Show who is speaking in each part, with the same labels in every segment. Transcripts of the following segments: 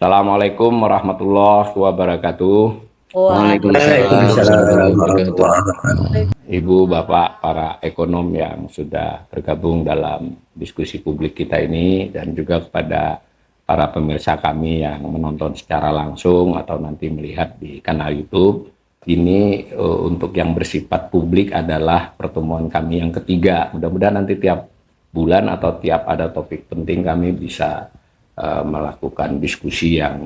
Speaker 1: Assalamualaikum warahmatullahi wabarakatuh.
Speaker 2: Waalaikumsalam
Speaker 3: Waalaikumsalam
Speaker 2: warahmatullahi
Speaker 3: warahmatullahi
Speaker 2: wabarakatuh.
Speaker 3: wabarakatuh.
Speaker 1: Ibu, Bapak, para ekonom yang sudah bergabung dalam diskusi publik kita ini, dan juga kepada para pemirsa kami yang menonton secara langsung atau nanti melihat di kanal YouTube. Ini untuk yang bersifat publik adalah pertemuan kami yang ketiga. Mudah-mudahan nanti tiap bulan atau tiap ada topik penting kami bisa melakukan diskusi yang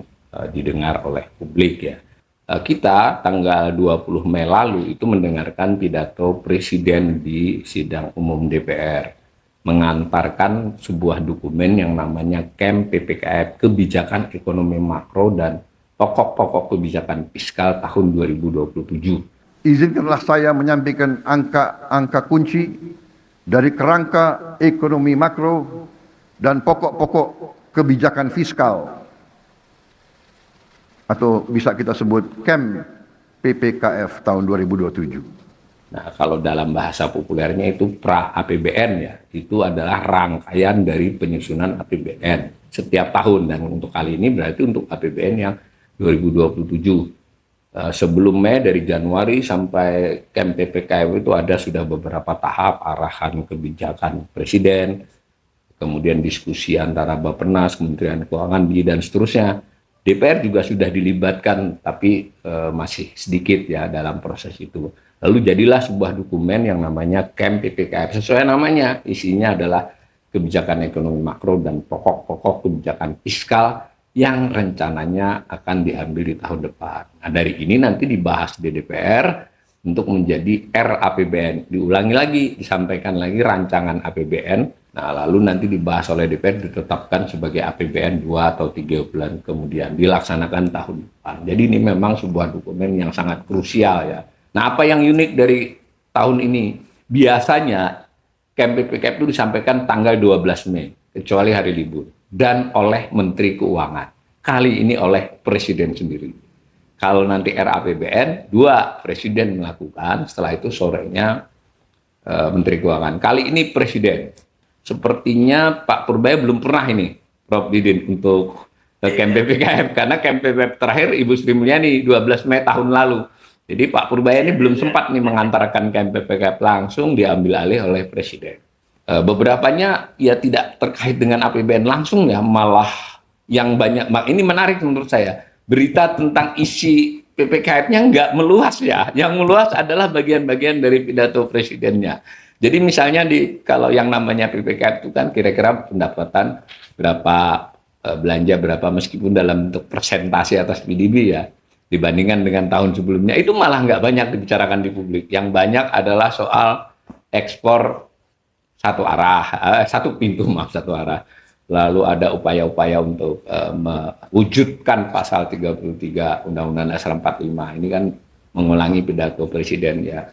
Speaker 1: didengar oleh publik ya. Kita tanggal 20 Mei lalu itu mendengarkan pidato Presiden di sidang umum DPR, mengantarkan sebuah dokumen yang namanya KEM PPKF, Kebijakan Ekonomi Makro dan Pokok-pokok Kebijakan Fiskal tahun 2027.
Speaker 4: Izinkanlah saya menyampaikan angka-angka kunci dari kerangka ekonomi makro dan pokok-pokok kebijakan fiskal, atau bisa kita sebut KEM PPKF tahun 2027.
Speaker 1: Nah, kalau dalam bahasa populernya itu pra-APBN ya, itu adalah rangkaian dari penyusunan APBN setiap tahun, dan untuk kali ini berarti untuk APBN yang 2027. Sebelum Mei, dari Januari sampai KEM PPKF itu ada sudah beberapa tahap arahan kebijakan Presiden, kemudian diskusi antara Bappenas, Kementerian Keuangan, BI, dan seterusnya. DPR juga sudah dilibatkan, tapi masih sedikit ya dalam proses itu. Lalu jadilah sebuah dokumen yang namanya KEM PPKF. Sesuai namanya, isinya adalah kebijakan ekonomi makro dan pokok-pokok kebijakan fiskal yang rencananya akan diambil di tahun depan. Nah, dari ini nanti dibahas di DPR untuk menjadi RAPBN. Diulangi lagi, disampaikan lagi rancangan APBN. Nah, lalu nanti dibahas oleh DPR, ditetapkan sebagai APBN 2 atau 3 bulan kemudian, dilaksanakan tahun depan. Jadi ini memang sebuah dokumen yang sangat krusial ya. Nah, apa yang unik dari tahun ini? Biasanya KEM PPKF itu disampaikan tanggal 12 Mei, kecuali hari libur, dan oleh Menteri Keuangan. Kali ini oleh Presiden sendiri. Kalau nanti RAPBN, 2 Presiden melakukan, setelah itu sorenya Menteri Keuangan. Kali ini Presiden. Sepertinya Pak Purbaya belum pernah ini, Prof. Didin, untuk KEM PPKF, karena KEM PPKF terakhir Ibu Sri Mulyani 12 Mei tahun lalu. Jadi Pak Purbaya ini belum sempat nih mengantarkan KEM PPKF, langsung diambil alih oleh Presiden. Beberapanya ya tidak terkait dengan APBN langsung ya, malah yang banyak. Ini menarik menurut saya, berita tentang isi PPKF-nya nggak meluas ya, yang meluas adalah bagian-bagian dari pidato Presidennya. Jadi misalnya kalau yang namanya PPKF itu kan kira-kira pendapatan berapa, belanja berapa, meskipun dalam bentuk persentase atas PDB ya, dibandingkan dengan tahun sebelumnya, itu malah nggak banyak dibicarakan di publik. Yang banyak adalah soal ekspor satu arah. Lalu ada upaya-upaya untuk mewujudkan pasal 33 Undang-Undang Dasar 45. Ini kan mengulangi pidato Presiden ya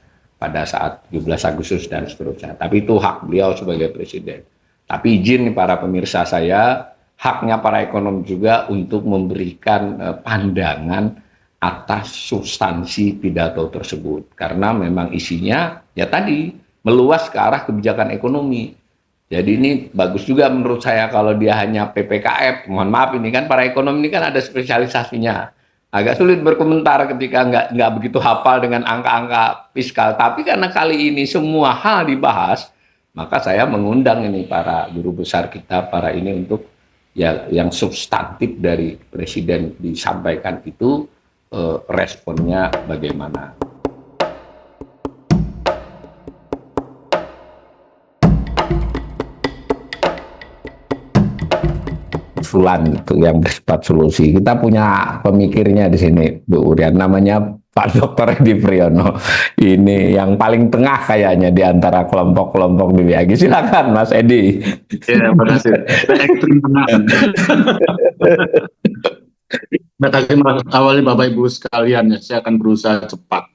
Speaker 1: pada saat 17 Agustus dan seterusnya. Tapi itu hak beliau sebagai Presiden. Tapi izin para pemirsa saya, haknya para ekonom juga untuk memberikan pandangan atas substansi pidato tersebut. Karena memang isinya ya tadi meluas ke arah kebijakan ekonomi. Jadi ini bagus juga menurut saya kalau dia hanya PPKF. Mohon maaf, ini kan para ekonom ini kan ada spesialisasinya. Agak sulit berkomentar ketika nggak begitu hafal dengan angka-angka fiskal. Tapi karena kali ini semua hal dibahas, maka saya mengundang ini para guru besar kita, para ini untuk ya yang substantif dari Presiden disampaikan itu, responnya bagaimana. Usulan itu yang bersifat solusi. Kita punya pemikirnya di sini, Bu Urian, namanya Pak Dr. Edi Priyono. Ini yang paling tengah kayaknya di antara kelompok-kelompok di BAG. Silakan Mas Edi.
Speaker 3: Ya, terima kasih. Saya ekstrim tengah. Terima kasih Mas. Awali Bapak Ibu sekalian ya, saya akan berusaha cepat.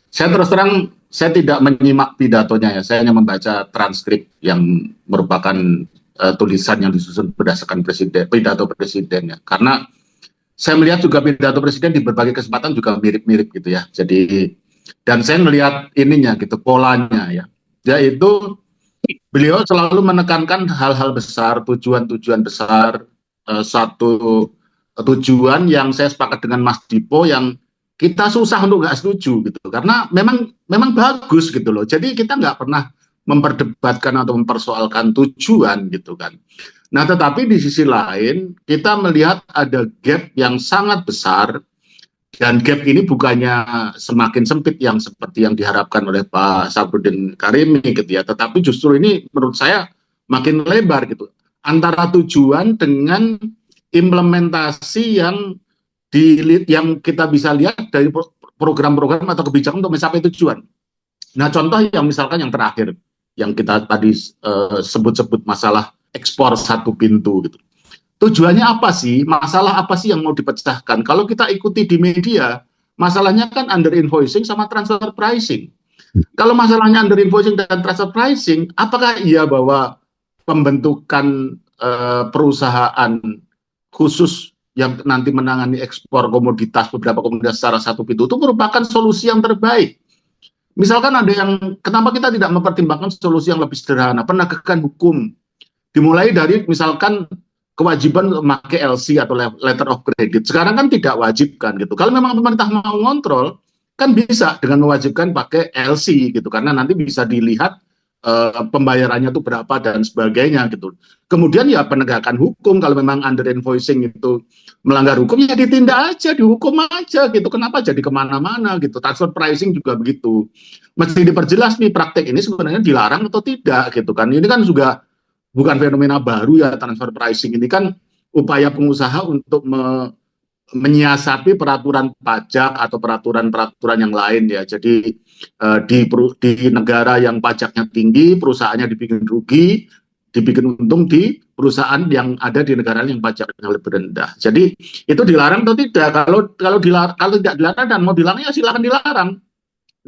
Speaker 3: Saya terus terang, saya tidak menyimak pidatonya ya, saya hanya membaca transkrip yang merupakan tulisan yang disusun berdasarkan pidato Presiden ya. Karena saya melihat juga pidato Presiden di berbagai kesempatan juga mirip-mirip gitu ya. Jadi, dan saya melihat ininya gitu, polanya ya. Yaitu beliau selalu menekankan hal-hal besar, tujuan-tujuan besar, satu tujuan yang saya sepakat dengan Mas Dipo yang kita susah untuk nggak setuju gitu karena memang bagus gitu loh. Jadi kita nggak pernah memperdebatkan atau mempersoalkan tujuan gitu kan. Nah, tetapi di sisi lain kita melihat ada gap yang sangat besar dan gap ini bukannya semakin sempit yang seperti yang diharapkan oleh Pak Saphrudin Karimi gitu ya, tetapi justru ini menurut saya makin lebar gitu antara tujuan dengan implementasi yang kita bisa lihat dari program-program atau kebijakan untuk mencapai tujuan. Nah, contoh yang misalkan yang terakhir yang kita tadi sebut-sebut masalah ekspor satu pintu gitu. Tujuannya apa sih? Masalah apa sih yang mau dipecahkan? Kalau kita ikuti di media, masalahnya kan under invoicing sama transfer pricing. Kalau masalahnya under invoicing dan transfer pricing, apakah iya bahwa pembentukan perusahaan khusus yang nanti menangani ekspor komoditas beberapa komoditas secara satu pintu itu merupakan solusi yang terbaik? Misalkan ada yang, kenapa kita tidak mempertimbangkan solusi yang lebih sederhana, penegakan hukum, dimulai dari misalkan kewajiban memakai LC atau letter of credit. Sekarang kan tidak wajib kan gitu. Kalau memang pemerintah mau ngontrol, kan bisa dengan mewajibkan pakai LC gitu, karena nanti bisa dilihat pembayarannya itu berapa dan sebagainya gitu. Kemudian ya penegakan hukum, kalau memang under invoicing itu melanggar hukum ya ditindak aja, dihukum aja gitu. Kenapa jadi kemana-mana gitu. Transfer pricing juga begitu. Mesti diperjelas nih praktek ini sebenarnya dilarang atau tidak gitu kan. Ini kan juga bukan fenomena baru ya, transfer pricing ini kan upaya pengusaha untuk menyiasati peraturan pajak atau peraturan-peraturan yang lain ya. Jadi di negara yang pajaknya tinggi, perusahaannya dibikin rugi, dibikin untung di perusahaan yang ada di negara yang pajaknya lebih rendah. Jadi itu dilarang atau tidak? Kalau tidak dilarang dan mau dilarang ya silakan dilarang.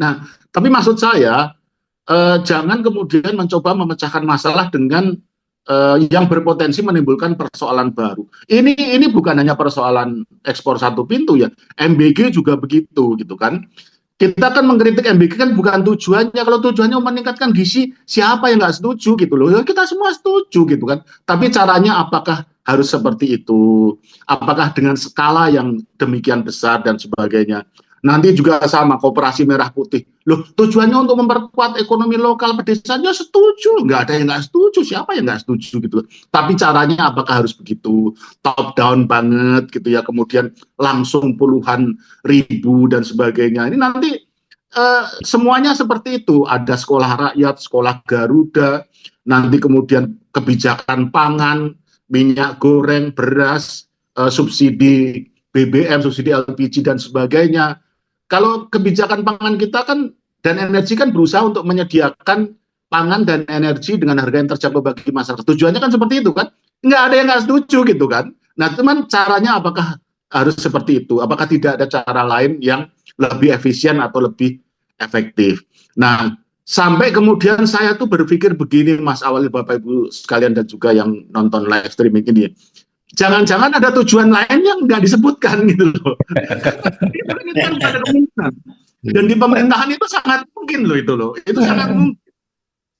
Speaker 3: Nah, tapi maksud saya jangan kemudian mencoba memecahkan masalah dengan yang berpotensi menimbulkan persoalan baru. Ini bukan hanya persoalan ekspor satu pintu ya, MBG juga begitu gitu kan. Kita kan mengkritik MBG kan bukan tujuannya. Kalau tujuannya meningkatkan gizi, siapa yang nggak setuju gitu loh? Ya, kita semua setuju gitu kan. Tapi caranya apakah harus seperti itu? Apakah dengan skala yang demikian besar dan sebagainya? Nanti juga sama Koperasi Merah Putih. Loh, tujuannya untuk memperkuat ekonomi lokal pedesaan, ya setuju. Nggak ada yang nggak setuju. Siapa yang nggak setuju gitu. Tapi caranya apakah harus begitu top down banget gitu ya. Kemudian langsung puluhan ribu dan sebagainya. Ini nanti semuanya seperti itu. Ada sekolah rakyat, sekolah Garuda. Nanti kemudian kebijakan pangan, minyak goreng, beras, subsidi BBM, subsidi LPG dan sebagainya. Kalau kebijakan pangan kita kan dan energi kan berusaha untuk menyediakan pangan dan energi dengan harga yang terjangkau bagi masyarakat. Tujuannya kan seperti itu kan. Nggak ada yang nggak setuju gitu kan. Nah, teman caranya apakah harus seperti itu? Apakah tidak ada cara lain yang lebih efisien atau lebih efektif? Nah, sampai kemudian saya tuh berpikir begini Mas Awali, Bapak Ibu sekalian dan juga yang nonton live streaming ini. Jangan-jangan ada tujuan lain yang nggak disebutkan gitu loh. Itu kan ada kemungkinan. Dan di pemerintahan itu sangat mungkin loh itu loh. Itu sangat mungkin.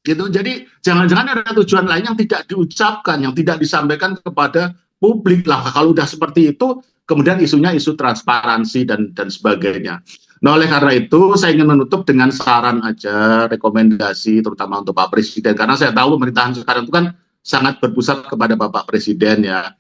Speaker 3: Gitu. Jadi jangan-jangan ada tujuan lain yang tidak diucapkan, yang tidak disampaikan kepada publik lah. Kalau udah seperti itu, kemudian isunya isu transparansi dan sebagainya. Nah, oleh karena itu saya ingin menutup dengan saran aja, rekomendasi terutama untuk Pak Presiden. Karena saya tahu pemerintahan sekarang itu kan sangat berpusat kepada Bapak Presiden ya.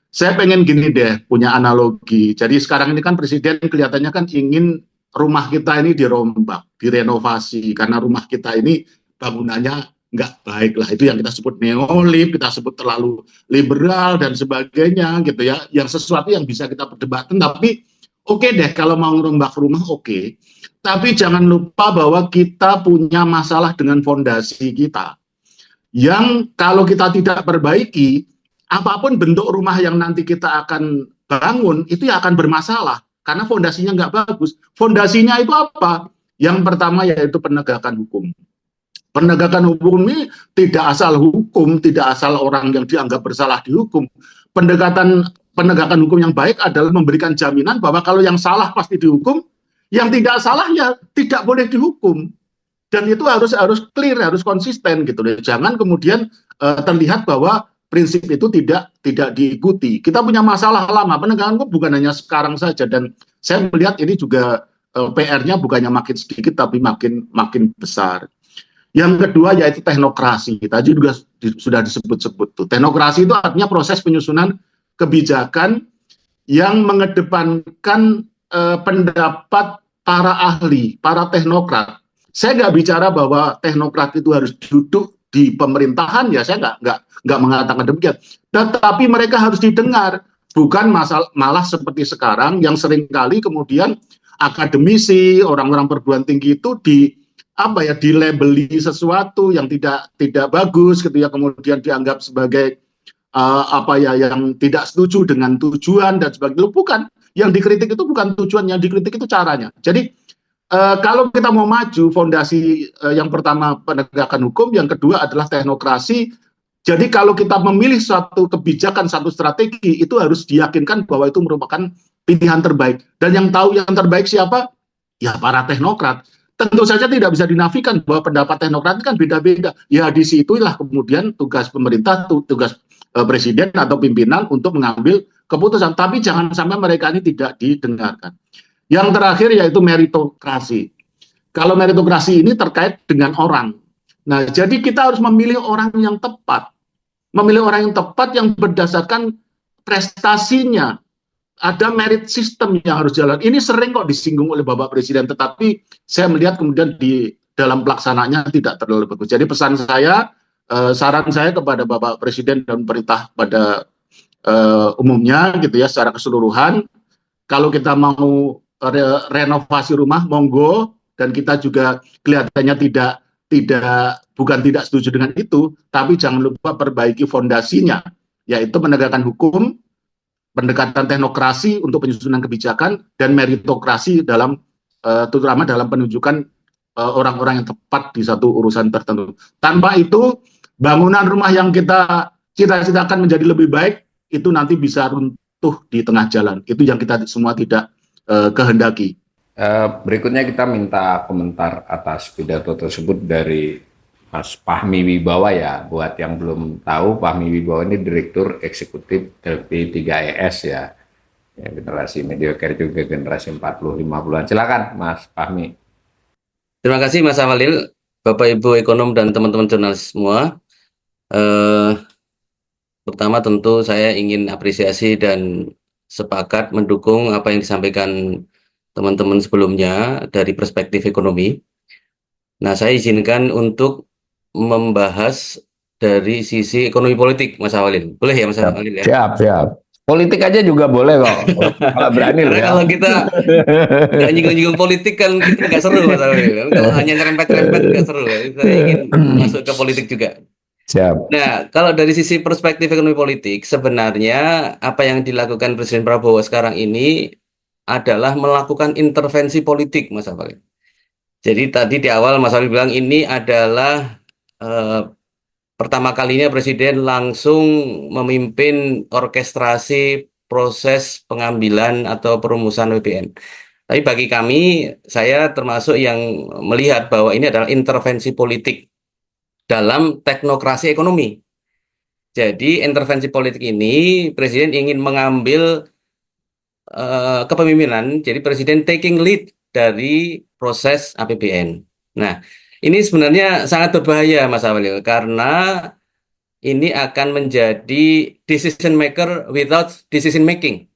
Speaker 3: Saya pengen gini deh, punya analogi. Jadi sekarang ini kan Presiden kelihatannya kan ingin rumah kita ini dirombak, direnovasi. Karena rumah kita ini bangunannya nggak baik lah. Itu yang kita sebut neolib, kita sebut terlalu liberal dan sebagainya gitu ya. Yang sesuatu yang bisa kita perdebatkan. Tapi oke deh kalau mau merombak rumah oke. Tapi jangan lupa bahwa kita punya masalah dengan fondasi kita. Yang kalau kita tidak perbaiki, apapun bentuk rumah yang nanti kita akan bangun, itu ya akan bermasalah. Karena fondasinya nggak bagus. Fondasinya itu apa? Yang pertama yaitu penegakan hukum. Penegakan hukum ini tidak asal hukum, tidak asal orang yang dianggap bersalah dihukum. Penegakan hukum yang baik adalah memberikan jaminan bahwa kalau yang salah pasti dihukum, yang tidak salah ya tidak boleh dihukum. Dan itu harus clear, harus konsisten gitu. Jangan kemudian terlihat bahwa prinsip itu tidak diikuti. Kita punya masalah lama, penegakan hukum bukan hanya sekarang saja, dan saya melihat ini juga PR-nya bukannya makin sedikit tapi makin besar. Yang kedua yaitu teknokrasi. Tadi juga sudah disebut-sebut tuh. Teknokrasi itu artinya proses penyusunan kebijakan yang mengedepankan pendapat para ahli, para teknokrat. Saya nggak bicara bahwa teknokrat itu harus duduk di pemerintahan, ya saya nggak mengatakan demikian. Tetapi mereka harus didengar, bukan malah seperti sekarang yang seringkali kemudian akademisi, orang-orang perguruan tinggi itu dilabeli sesuatu yang tidak bagus gitu ya, kemudian dianggap sebagai yang tidak setuju dengan tujuan dan sebagainya. Bukan, yang dikritik itu bukan tujuan, yang dikritik itu caranya. Jadi kalau kita mau maju, fondasi yang pertama penegakan hukum, yang kedua adalah teknokrasi. Jadi kalau kita memilih suatu kebijakan, satu strategi, itu harus diyakinkan bahwa itu merupakan pilihan terbaik. Dan yang tahu yang terbaik siapa? Ya para teknokrat. Tentu saja tidak bisa dinafikan bahwa pendapat teknokrat kan beda-beda. Ya disitulah kemudian tugas pemerintah, tugas presiden atau pimpinan untuk mengambil keputusan. Tapi jangan sampai mereka ini tidak didengarkan. Yang terakhir yaitu meritokrasi. Kalau meritokrasi ini terkait dengan orang. Nah, jadi kita harus memilih orang yang tepat. Memilih orang yang tepat yang berdasarkan prestasinya. Ada merit system yang harus jalan. Ini sering kok disinggung oleh Bapak Presiden, tetapi saya melihat kemudian di dalam pelaksanaannya tidak terlalu bagus. Jadi pesan saya, saran saya kepada Bapak Presiden dan pemerintah pada umumnya gitu ya, secara keseluruhan, kalau kita mau renovasi rumah, monggo, dan kita juga kelihatannya bukan tidak setuju dengan itu, tapi jangan lupa perbaiki fondasinya, yaitu penegakan hukum, pendekatan teknokrasi untuk penyusunan kebijakan, dan meritokrasi terutama dalam penunjukan orang-orang yang tepat di satu urusan tertentu. Tanpa itu, bangunan rumah yang kita cita-citakan menjadi lebih baik, itu nanti bisa runtuh di tengah jalan. Itu yang kita semua tidak kehendaki.
Speaker 1: Berikutnya kita minta komentar atas pidato tersebut dari Mas Fahmi Wibawa ya. Buat yang belum tahu, Fahmi Wibawa ini Direktur Eksekutif LP3ES ya. Generasi mediocre juga generasi 40-50-an. Silakan Mas Fahmi.
Speaker 2: Terima kasih Mas Awalil, Bapak Ibu ekonom dan teman-teman jurnalis semua. Pertama tentu saya ingin apresiasi dan sepakat mendukung apa yang disampaikan teman-teman sebelumnya dari perspektif ekonomi. Nah, saya izinkan untuk membahas dari sisi ekonomi politik, Mas Awalil. Boleh ya, Mas Awalil ya?
Speaker 1: Siap. Politik aja juga boleh kok. Kalau berani loh ya.
Speaker 2: Kalau kita nggak nyinggung-nyinggung politik kan kita nggak seru, Mas Awalil. Kalau hanya nyerempet-nyerempet nggak seru. Saya ingin masuk ke politik juga.
Speaker 1: Siap.
Speaker 2: Nah, kalau dari sisi perspektif ekonomi politik, sebenarnya apa yang dilakukan Presiden Prabowo sekarang ini adalah melakukan intervensi politik, Mas Awalil. Jadi tadi di awal Mas Awalil bilang ini adalah pertama kalinya Presiden langsung memimpin orkestrasi proses pengambilan atau perumusan APBN. Tapi bagi kami, saya termasuk yang melihat bahwa ini adalah intervensi politik dalam teknokrasi ekonomi. Jadi intervensi politik ini Presiden ingin mengambil kepemimpinan, jadi Presiden taking lead dari proses APBN. Nah, ini sebenarnya sangat berbahaya Mas Awalil, karena ini akan menjadi decision maker without decision making.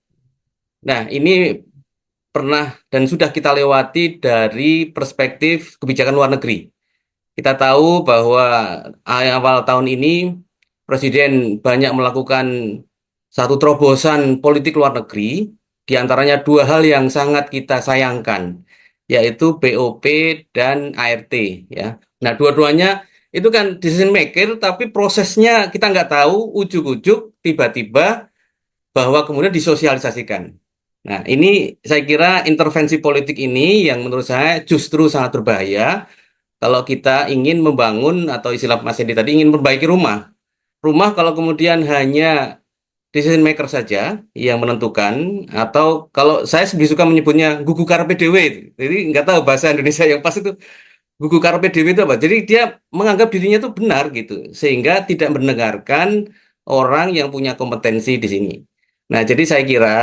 Speaker 2: Nah, ini pernah dan sudah kita lewati dari perspektif kebijakan luar negeri. Kita tahu bahwa awal tahun ini Presiden banyak melakukan satu terobosan politik luar negeri, di antaranya dua hal yang sangat kita sayangkan, yaitu BOP dan ART. Ya. Nah, dua-duanya itu kan decision maker, tapi prosesnya kita nggak tahu, ujuk-ujuk tiba-tiba bahwa kemudian disosialisasikan. Nah, ini saya kira intervensi politik ini yang menurut saya justru sangat berbahaya. Kalau kita ingin membangun, atau istilah Mas Edi tadi, ingin memperbaiki rumah. Rumah kalau kemudian hanya decision maker saja yang menentukan, atau kalau saya lebih suka menyebutnya gugu karpe dewe. Jadi nggak tahu bahasa Indonesia yang pas itu gugu karpe dewe itu apa. Jadi dia menganggap dirinya itu benar gitu, sehingga tidak mendengarkan orang yang punya kompetensi di sini. Nah, jadi saya kira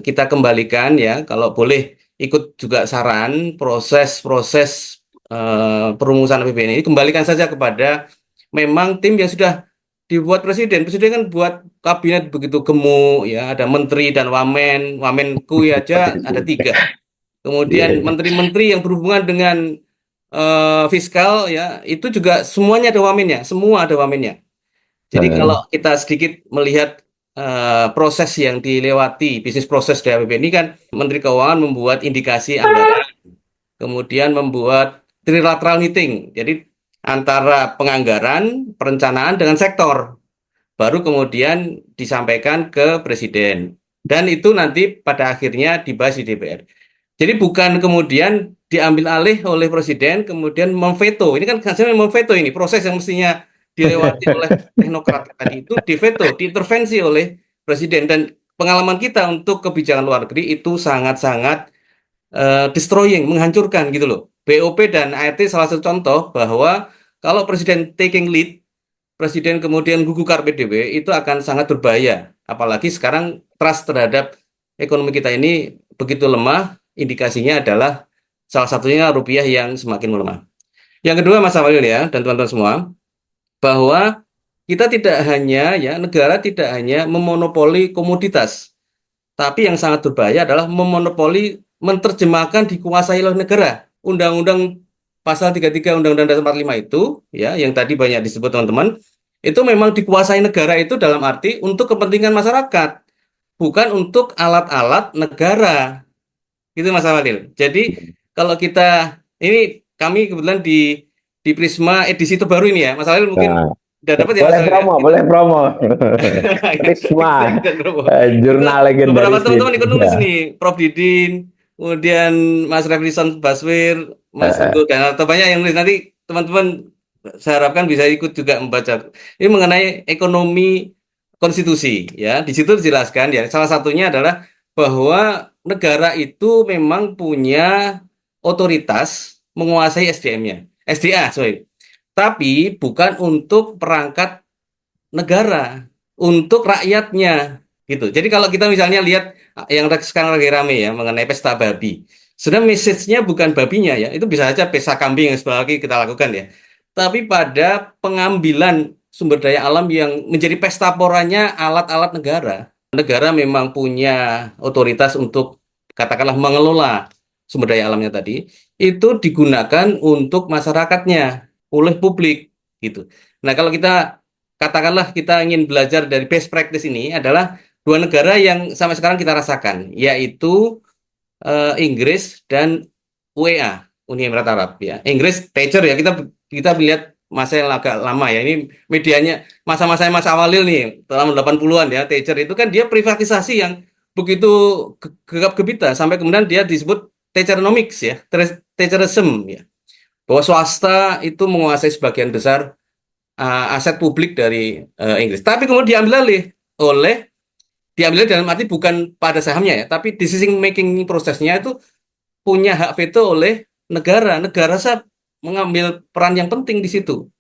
Speaker 2: kita kembalikan ya, kalau boleh ikut juga saran proses-proses perumusan APBN ini, kembalikan saja kepada memang tim yang sudah dibuat presiden. Presiden kan buat kabinet begitu gemuk ya, ada menteri dan wamen, wamenku ya aja ada 3. Kemudian menteri-menteri yang berhubungan dengan fiskal ya, itu juga semuanya ada wamennya, semua ada wamennya. Jadi kalau kita sedikit melihat proses yang dilewati, bisnis proses dari APBN ini kan, Menteri Keuangan membuat indikasi anggaran, kemudian membuat trilateral meeting, jadi antara penganggaran, perencanaan dengan sektor, baru kemudian disampaikan ke Presiden. Dan itu nanti pada akhirnya dibahas di DPR. Jadi bukan kemudian diambil alih oleh Presiden, kemudian memveto. Ini kan hasilnya memveto ini, proses yang mestinya dilewati oleh teknokrat tadi itu diveto, diintervensi oleh Presiden. Dan pengalaman kita untuk kebijakan luar negeri itu sangat-sangat destroying, menghancurkan gitu loh. BOP dan ART salah satu contoh bahwa kalau Presiden taking lead, Presiden kemudian gugukar PDB, itu akan sangat berbahaya. Apalagi sekarang trust terhadap ekonomi kita ini begitu lemah, indikasinya adalah salah satunya rupiah yang semakin melemah. Yang kedua, Mas Awalil ya, dan teman-teman semua, bahwa kita tidak hanya ya, negara tidak hanya memonopoli komoditas, tapi yang sangat berbahaya adalah memonopoli, menerjemahkan, dikuasai oleh negara. Undang-undang pasal 33 Undang-Undang Dasar 45 itu ya, yang tadi banyak disebut teman-teman, itu memang dikuasai negara itu dalam arti untuk kepentingan masyarakat, bukan untuk alat-alat negara. Itu Mas Awalil. Jadi kalau kita ini, kami kebetulan di Prisma edisi terbaru ini ya, Mas Awalil mungkin udah dapat ya, Mas
Speaker 1: Boleh
Speaker 2: Awalil ya?
Speaker 1: promo, boleh promo. Prisma, jurnal legendaris.
Speaker 2: Beberapa teman-teman ikut nulis
Speaker 1: Ya.
Speaker 2: nih, Prof Didin, kemudian Mas Reflison Baswir, Mas Teguh, dan atau banyak yang nulis. Nanti teman-teman saya harapkan bisa ikut juga membaca. Ini mengenai ekonomi konstitusi ya. Di situ dijelaskan ya, salah satunya adalah bahwa negara itu memang punya otoritas menguasai SDM-nya. SDA, sorry. Tapi bukan untuk perangkat negara, untuk rakyatnya gitu. Jadi kalau kita misalnya lihat yang sekarang lagi rame ya mengenai pesta babi, sebenarnya message-nya bukan babinya ya, itu bisa saja pesta kambing yang sebentar lagi kita lakukan ya. Tapi pada pengambilan sumber daya alam yang menjadi pesta poranya alat-alat negara. Negara memang punya otoritas untuk katakanlah mengelola sumber daya alamnya tadi, itu digunakan untuk masyarakatnya oleh publik gitu. Nah, kalau kita katakanlah kita ingin belajar dari best practice ini adalah 2 negara yang sampai sekarang kita rasakan, yaitu Inggris dan UEA, Uni Emirat Arab ya. Inggris Thatcher ya, kita lihat masa yang agak lama ya. Ini medianya masa-masa Mas Awalil nih, tahun 80-an ya. Thatcher itu kan dia privatisasi yang begitu gegap gempita sampai kemudian dia disebut Thatcheronomics ya, Thatcherism ya. Bahwa swasta itu menguasai sebagian besar aset publik dari Inggris. Tapi kemudian diambil dalam arti bukan pada sahamnya ya, tapi decision making prosesnya itu punya hak veto oleh negara. Negara mengambil peran yang penting di situ.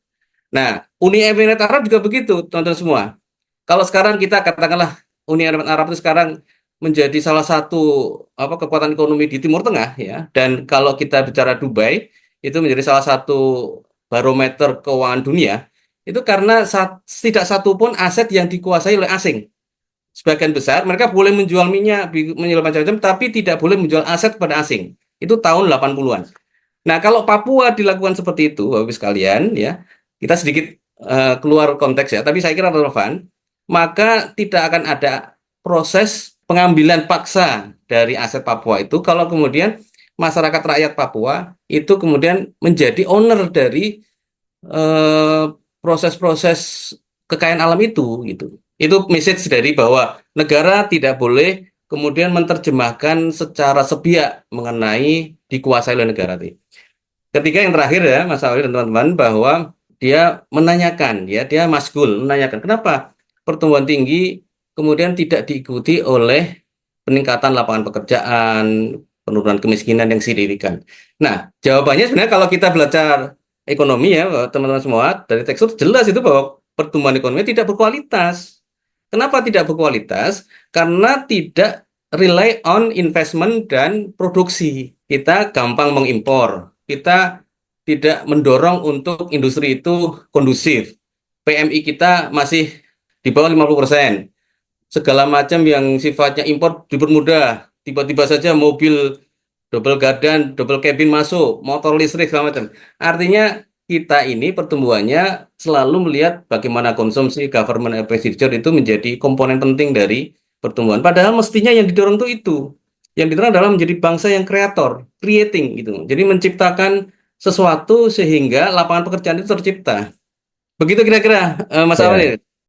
Speaker 2: Nah, Uni Emirat Arab juga begitu, teman-teman semua. Kalau sekarang kita katakanlah Uni Emirat Arab itu sekarang menjadi salah satu kekuatan ekonomi di Timur Tengah ya, dan kalau kita bicara Dubai itu menjadi salah satu barometer keuangan dunia, itu karena tidak satu pun aset yang dikuasai oleh asing. Sebagian besar mereka boleh menjual minyak, menjual macam-macam, tapi tidak boleh menjual aset kepada asing. Itu tahun 80-an. Nah, kalau Papua dilakukan seperti itu, Bapak Ibu sekalian, ya, kita sedikit keluar konteks ya, tapi saya kira relevan, maka tidak akan ada proses pengambilan paksa dari aset Papua itu kalau kemudian masyarakat rakyat Papua itu kemudian menjadi owner dari proses-proses kekayaan alam itu gitu. Itu message dari bahwa negara tidak boleh kemudian menerjemahkan secara sepihak mengenai dikuasai oleh negara. Ketiga yang terakhir ya Mas Awil dan teman-teman, bahwa dia menanyakan ya, dia masgul menanyakan kenapa pertumbuhan tinggi kemudian tidak diikuti oleh peningkatan lapangan pekerjaan, penurunan kemiskinan yang signifikan. Nah, jawabannya sebenarnya kalau kita belajar ekonomi ya teman-teman semua, dari tekstur jelas itu bahwa pertumbuhan ekonomi tidak berkualitas. Kenapa tidak berkualitas? Karena tidak rely on investment dan produksi. Kita gampang mengimpor. Kita tidak mendorong untuk industri itu kondusif. PMI kita masih di bawah 50%. Segala macam yang sifatnya impor dipermudah. Tiba-tiba saja mobil double gardan, double cabin masuk, motor listrik segala macam. Artinya kita ini pertumbuhannya selalu melihat bagaimana konsumsi government expenditure itu menjadi komponen penting dari pertumbuhan. Padahal mestinya yang didorong itu. Yang didorong adalah menjadi bangsa yang kreator, creating gitu. Jadi menciptakan sesuatu sehingga lapangan pekerjaan itu tercipta. Begitu kira-kira, Mas
Speaker 1: Ya.
Speaker 2: Awalil.